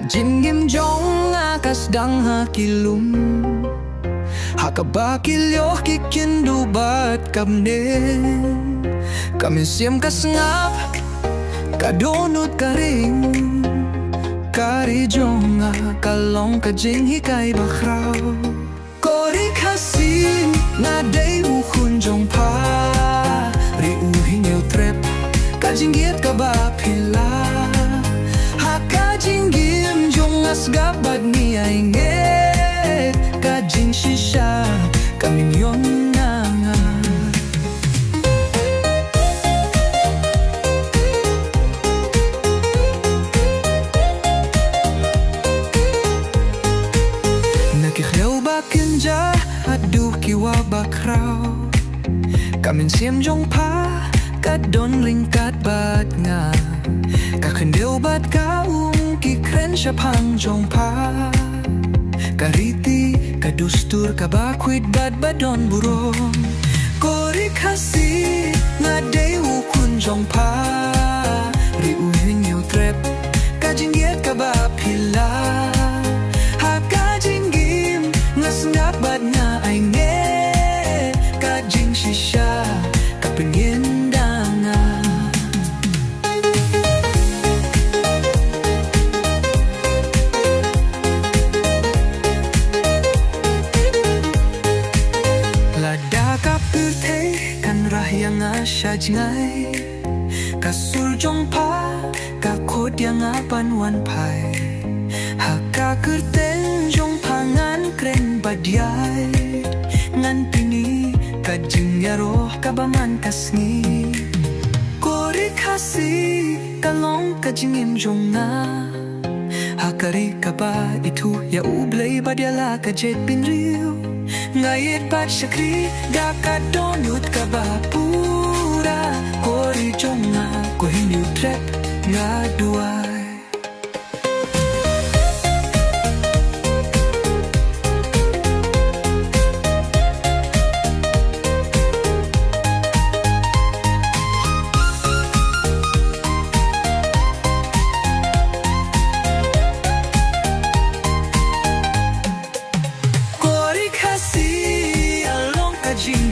Kajin gim jong akas dang hakilum Hakabakilyoh kikindu bat kabnen Kami siam kasngap kadonut karing Kari jong kalong kajing hikay bakraw Kori kasi naday ukun jong pa Ri uhing eu trep kajing giat kabapila Hakajing gim jong asgabad ni ainge Kajing shisha kaming yon nga Nakikhew bakinja aduh kiwa bakraw Kamin siem jong pa kadon lingkat bat nga Kakendeu bat kaung kikren syapang jong pa Kariti kadustur kabakwit bat badon burong Kori kasi ngadei ukun jong pa Ri uhing eu trep kajing giat kabapila Hakajing gim ngasnap bat nga ainge Kajing shisha kapingin yang asyaj ngai Kasur jong pa kakod yang apan wan pai Haka kerten jong pangan kren badiay Ngan pini kajing yaroh kabaman kasngi Kori kasi kalong kajing im jong nga Hakari kaba itu ya ublay badyala kajet pinriu Ngayit pat syakri dakat donut kabapura Kori jonga ko hindi trep ngaduay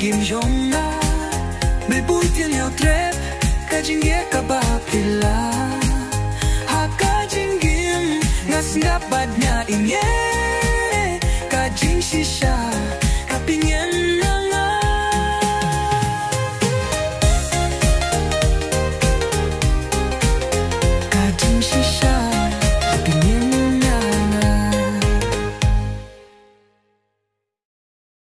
Gim jonga bebutil yo trep kajing ye kabapila Hakajing gim ngasngap badnya inye kajing shisha